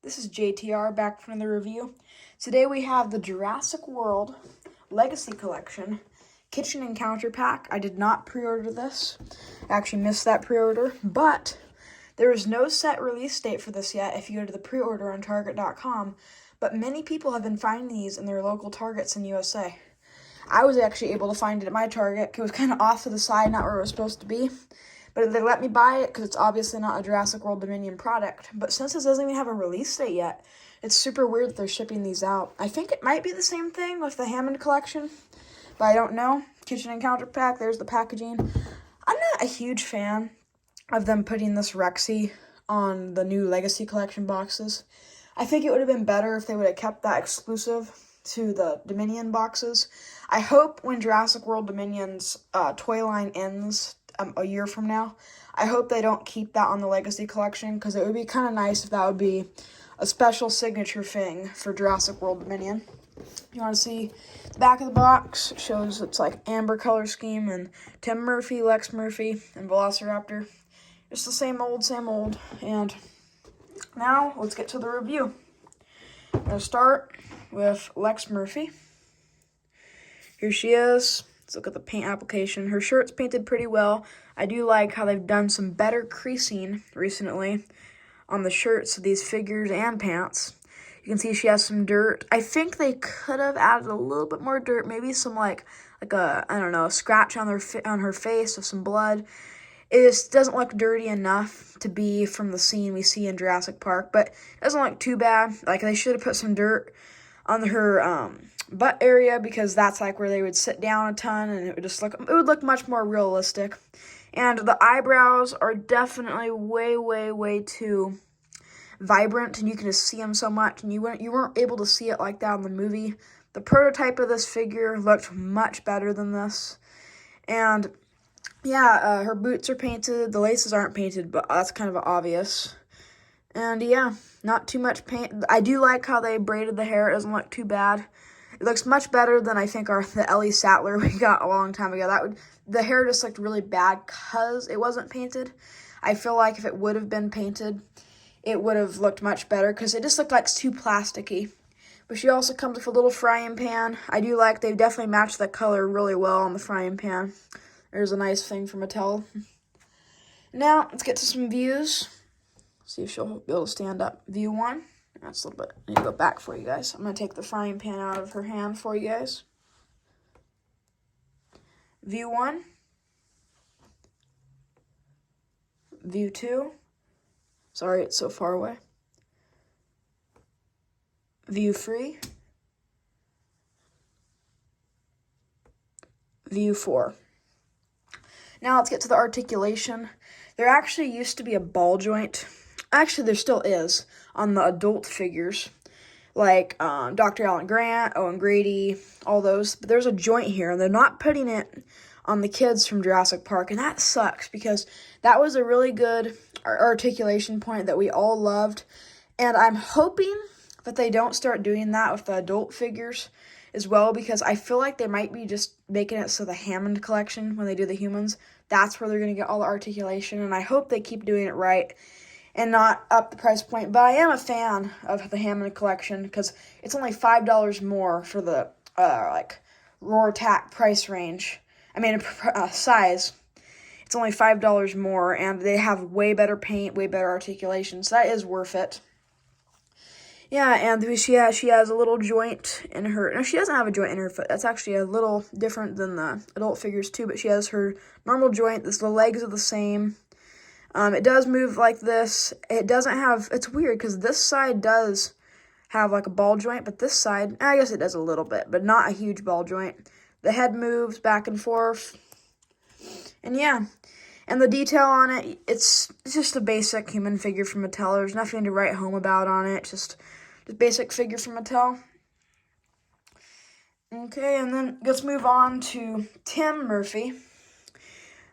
This is JTR back from the review. Today we have the Jurassic World Legacy Collection Kitchen and Counter Pack. I did not pre-order this. I actually missed that pre-order, but there is no set release date for this yet if you go to the pre-order on Target.com, but many people have been finding these in their local Targets in USA. I was actually able to find it at my Target. It was kind of off to the side, not where it was supposed to be. But they let me buy it because it's obviously not a Jurassic World Dominion product. But since this doesn't even have a release date yet, it's super weird that they're shipping these out. I think it might be the same thing with the Hammond collection, but I don't know. Kitchen and Counter Pack, there's the packaging. I'm not a huge fan of them putting this Rexy on the new Legacy Collection boxes. I think it would have been better if they would have kept that exclusive to the Dominion boxes. I hope when Jurassic World Dominion's toy line ends a year from now, I hope they don't keep that on the Legacy Collection, because it would be kind of nice if that would be a special signature thing for Jurassic World Dominion. You want to see the back of the box? It shows it's like amber color scheme and Tim Murphy, Lex Murphy, and Velociraptor. It's the same old, and now let's get to the review. I'm going to start with Lex Murphy. Here she is. Let's look at the paint application. Her shirt's painted pretty well. I do like how they've done some better creasing recently on the shirts of these figures and pants. You can see she has some dirt. I think they could have added a little bit more dirt, maybe some like a, I don't know, a scratch on her face with some blood. It just doesn't look dirty enough to be from the scene we see in Jurassic Park, but it doesn't look too bad. Like, they should have put some dirt on her butt area, because that's like where they would sit down a ton, and it would look much more realistic. And the eyebrows are definitely way too vibrant, and you can just see them so much, and you weren't able to see it like that in the movie. The prototype of this figure looked much better than this. And yeah, her boots are painted. The laces aren't painted, but that's kind of obvious. And yeah, not too much paint. I do like how they braided the hair. It doesn't look too bad. It looks much better than I think the Ellie Sattler we got a long time ago. The hair just looked really bad because it wasn't painted. I feel like if it would have been painted, it would have looked much better, because it just looked like too plasticky. But she also comes with a little frying pan. I do like they've definitely matched the color really well on the frying pan. There's a nice thing for Mattel. Now, let's get to some views. See if she'll be able to stand up. View 1. That's a little bit. I need to go back for you guys. I'm going to take the frying pan out of her hand for you guys. View 1. View 2. Sorry, it's so far away. View 3. View 4. Now let's get to the articulation. There actually used to be a ball joint. Actually, there still is on the adult figures, like Dr. Alan Grant, Owen Grady, all those. But there's a joint here, and they're not putting it on the kids from Jurassic Park, and that sucks, because that was a really good articulation point that we all loved. And I'm hoping that they don't start doing that with the adult figures as well, because I feel like they might be just making it so the Hammond collection, when they do the humans, that's where they're going to get all the articulation, and I hope they keep doing it right and not up the price point. But I am a fan of the Hammond collection, because it's only $5 more for the Roar-Tac price range. I mean, size. It's only $5 more, and they have way better paint, way better articulation, so that is worth it. Yeah, and she has a little joint in her. No, she doesn't have a joint in her foot. That's actually a little different than the adult figures too, but she has her normal joint. The legs are the same. It does move like this. It doesn't have, it's weird, because this side does have like a ball joint, but this side, I guess it does a little bit, but not a huge ball joint. The head moves back and forth. And yeah. And the detail on it, it's just a basic human figure from Mattel. There's nothing to write home about on it. Just basic figure from Mattel. Okay, and then let's move on to Tim Murphy.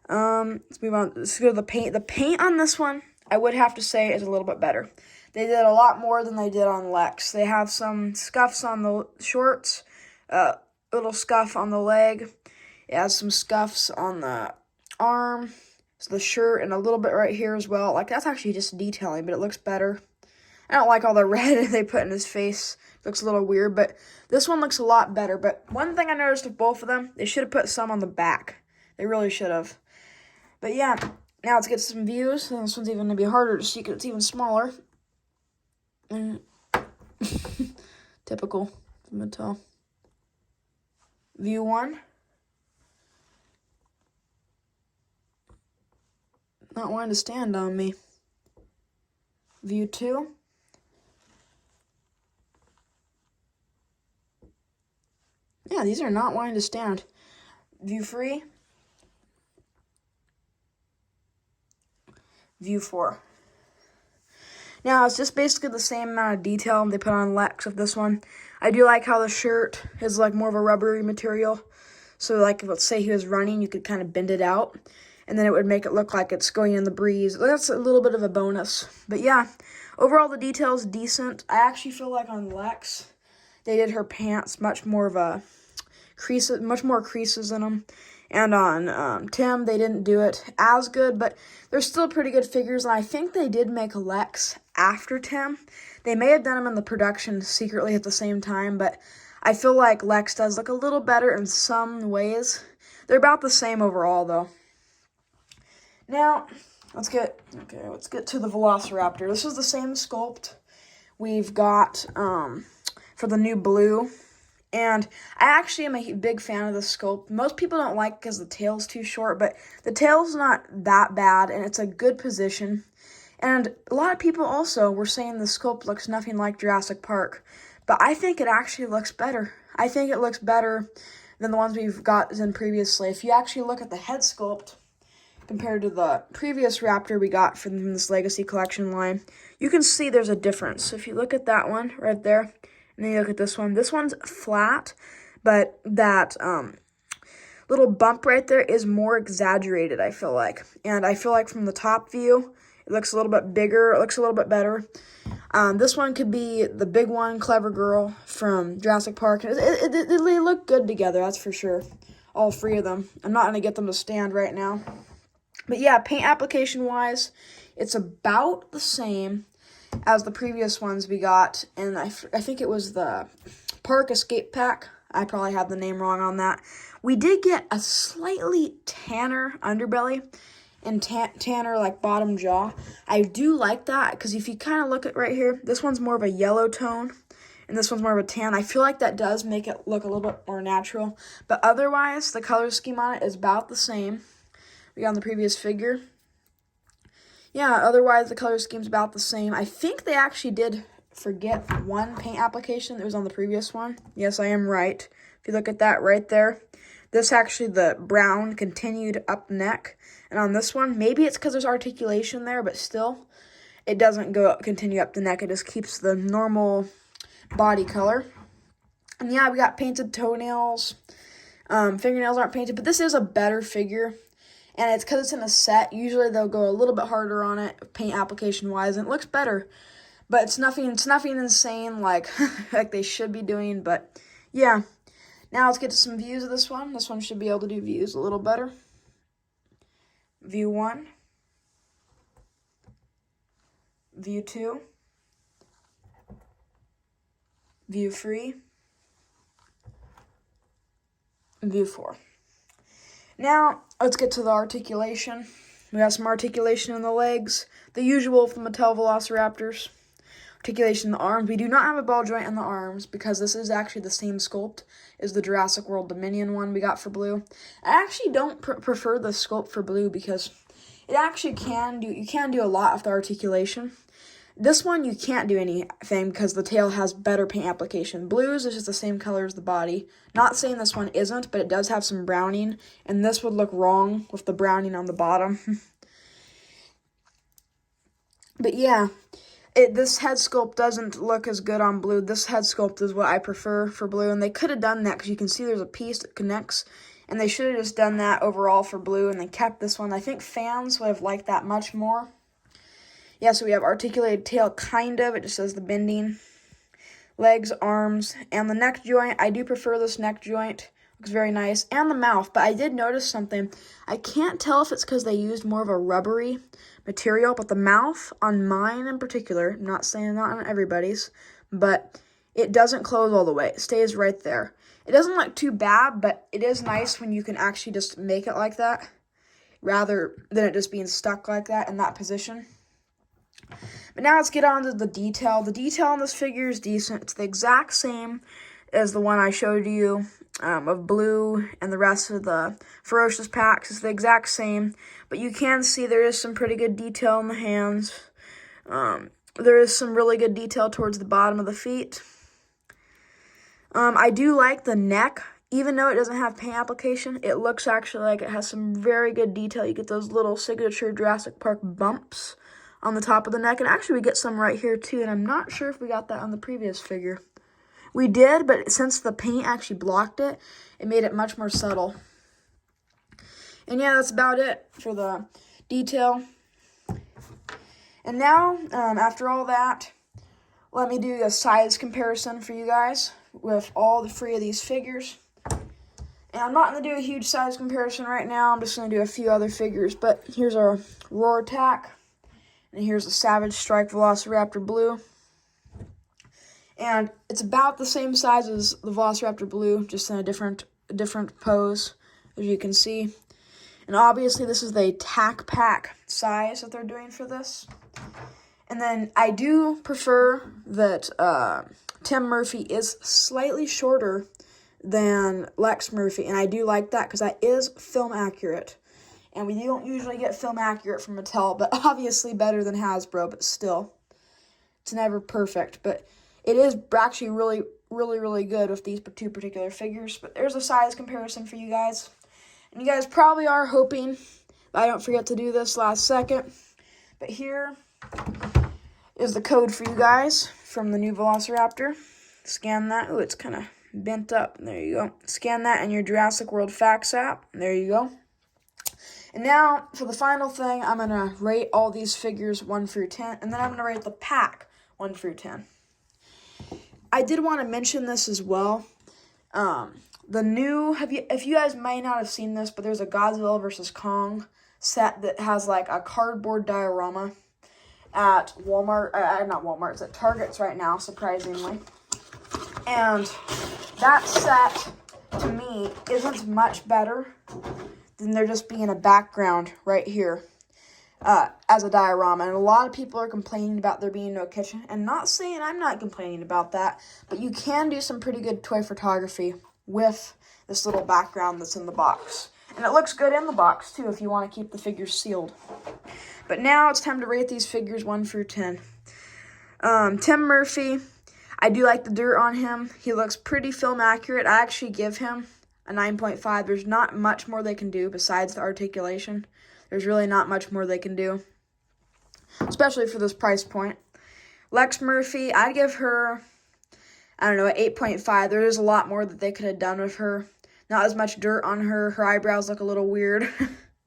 Let's move on. Let's go to the paint. The paint on this one, I would have to say, is a little bit better. They did a lot more than they did on Lex. They have some scuffs on the shorts, little scuff on the leg. It has some scuffs on the arm, so the shirt, and a little bit right here as well. Like, that's actually just detailing, but it looks better. I don't like all the red they put in his face. It looks a little weird, but this one looks a lot better. But one thing I noticed with both of them, they should have put some on the back. They really should have. But yeah, now let's get some views. And this one's even going to be harder to see because it's even smaller. Typical Mattel. View 1. Not wanting to stand on me. View 2. Yeah, these are not wanting to stand. View 3. View 4. Now, it's just basically the same amount of detail they put on Lex of this one. I do like how the shirt is like more of a rubbery material. So like, let's say he was running, you could kind of bend it out. And then it would make it look like it's going in the breeze. That's a little bit of a bonus. But yeah, overall the detail's decent. I actually feel like on Lex, they did her pants much more of a crease, much more creases in them. And on Tim, they didn't do it as good, but they're still pretty good figures. And I think they did make Lex after Tim. They may have done them in the production secretly at the same time, but I feel like Lex does look a little better in some ways. They're about the same overall, though. Now, let's get to the Velociraptor. This is the same sculpt we've got for the new blue. And I actually am a big fan of this sculpt. Most people don't like it because the tail's too short, but the tail's not that bad, and it's a good position. And a lot of people also were saying the sculpt looks nothing like Jurassic Park, but I think it actually looks better. I think it looks better than the ones we've gotten previously. If you actually look at the head sculpt compared to the previous Raptor we got from this Legacy Collection line, you can see there's a difference. If you look at that one right there, and then you look at this one's flat, but that little bump right there is more exaggerated, I feel like. And I feel like from the top view, it looks a little bit bigger, it looks a little bit better. This one could be the big one, Clever Girl from Jurassic Park. They look good together, that's for sure. All three of them. I'm not going to get them to stand right now. But yeah, paint application-wise, it's about the same as the previous ones we got, and I think it was the Park Escape Pack. I probably have the name wrong on that. We did get a slightly tanner underbelly and tanner like bottom jaw. I do like that because if you kind of look at right here, this one's more of a yellow tone and this one's more of a tan. I feel like that does make it look a little bit more natural, but otherwise the color scheme on it is about the same we got on the previous figure. Yeah, otherwise the color scheme's about the same. I think they actually did forget one paint application that was on the previous one. Yes, I am right. If you look at that right there, this actually, the brown continued up neck. And on this one, maybe it's because there's articulation there, but still, it doesn't continue up the neck. It just keeps the normal body color. And yeah, we got painted toenails. Fingernails aren't painted, but this is a better figure. And it's because it's in a set. Usually they'll go a little bit harder on it, paint application-wise, and it looks better. But it's nothing insane like like they should be doing. But yeah, now let's get to some views of this one. This one should be able to do views a little better. View 1. View 2. View 3. View 4. Now, let's get to the articulation. We got some articulation in the legs, the usual from Mattel Velociraptors. Articulation in the arms. We do not have a ball joint in the arms because this is actually the same sculpt as the Jurassic World Dominion one we got for blue. I actually don't prefer the sculpt for blue because it actually you can do a lot of the articulation. This one you can't do anything because the tail has better paint application. Blues is just the same color as the body. Not saying this one isn't, but it does have some browning, and this would look wrong with the browning on the bottom. But yeah, this head sculpt doesn't look as good on blue. This head sculpt is what I prefer for blue, and they could have done that because you can see there's a piece that connects, and they should have just done that overall for blue, and they kept this one. I think fans would have liked that much more. Yeah, so we have articulated tail, kind of. It just says the bending. Legs, arms, and the neck joint. I do prefer this neck joint Looks very nice. And the mouth. But I did notice something. I can't tell if it's because they used more of a rubbery material, but the mouth on mine in particular, I'm not saying that on everybody's, but it doesn't close all the way. It stays right there. It doesn't look too bad, but it is nice when you can actually just make it like that, rather than it just being stuck like that in that position. But now let's get on to the detail. The detail on this figure is decent. It's the exact same as the one I showed you of Blue and the rest of the Ferocious packs. It's the exact same, but you can see there is some pretty good detail in the hands. There is some really good detail towards the bottom of the feet. I do like the neck. Even though it doesn't have paint application, it looks actually like it has some very good detail. You get those little signature Jurassic Park bumps on the top of the neck. And actually, we get some right here, too. And I'm not sure if we got that on the previous figure. We did, but since the paint actually blocked it, it made it much more subtle. And yeah, that's about it for the detail. And now, after all that, let me do a size comparison for you guys with all the 3 of these figures. And I'm not going to do a huge size comparison right now. I'm just going to do a few other figures. But here's our Roar Attack. And here's the Savage Strike Velociraptor Blue. And it's about the same size as the Velociraptor Blue, just in a different pose, as you can see. And obviously, this is the tack pack size that they're doing for this. And then I do prefer that Tim Murphy is slightly shorter than Lex Murphy, and I do like that because that is film accurate. And we don't usually get film accurate from Mattel, but obviously better than Hasbro, but still. It's never perfect, but it is actually really, really, really good with these 2 particular figures. But there's a size comparison for you guys. And you guys probably are hoping that I don't forget to do this last second. But here is the code for you guys from the new Velociraptor. Scan that. Oh, it's kind of bent up. There you go. Scan that in your Jurassic World Facts app. There you go. And now, for the final thing, I'm going to rate all these figures 1 through 10, and then I'm going to rate the pack 1 through 10. I did want to mention this as well. If you guys might not have seen this, but there's a Godzilla vs. Kong set that has like a cardboard diorama at Walmart, not Walmart, it's at Target's right now, surprisingly. And that set, to me, isn't much better than there just being a background right here as a diorama. And a lot of people are complaining about there being no kitchen. And not saying I'm not complaining about that, but you can do some pretty good toy photography with this little background that's in the box. And it looks good in the box, too, if you want to keep the figures sealed. But now it's time to rate these figures 1 through 10. Tim Murphy, I do like the dirt on him. He looks pretty film accurate. I actually give him a 9.5. There's not much more they can do besides the articulation. There's really not much more they can do, especially for this price point. Lex Murphy, I'd give her, I don't know, an 8.5. There is a lot more that they could have done with her. Not as much dirt on her. Her eyebrows look a little weird.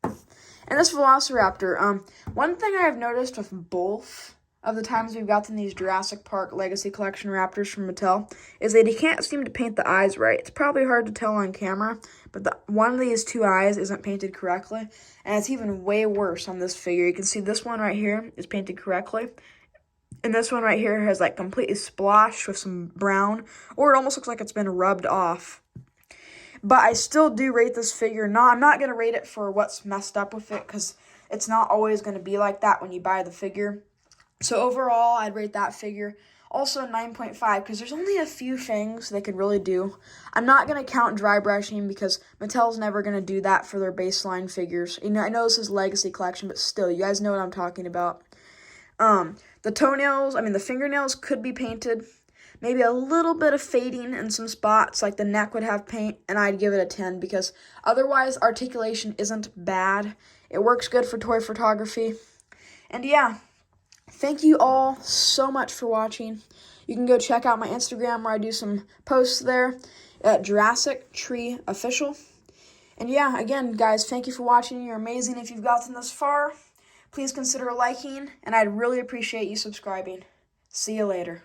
And this Velociraptor, one thing I have noticed with both of the times we've gotten these Jurassic Park Legacy Collection Raptors from Mattel is they can't seem to paint the eyes right. It's probably hard to tell on camera, but one of these 2 eyes isn't painted correctly, and it's even way worse on this figure. You can see this one right here is painted correctly, and this one right here has like completely splotched with some brown, or it almost looks like it's been rubbed off. But I still do rate this figure. I'm not going to rate it for what's messed up with it, because it's not always going to be like that when you buy the figure. So overall, I'd rate that figure also 9.5, because there's only a few things they could really do. I'm not going to count dry brushing, because Mattel's never going to do that for their baseline figures. You know, I know this is Legacy Collection, but still, you guys know what I'm talking about. The fingernails could be painted. Maybe a little bit of fading in some spots, like the neck would have paint, and I'd give it a 10, because otherwise, articulation isn't bad. It works good for toy photography. And yeah. Thank you all so much for watching. You can go check out my Instagram where I do some posts there at Jurassic Tree Official. And yeah, again, guys, thank you for watching. You're amazing if you've gotten this far. Please consider liking, and I'd really appreciate you subscribing. See you later.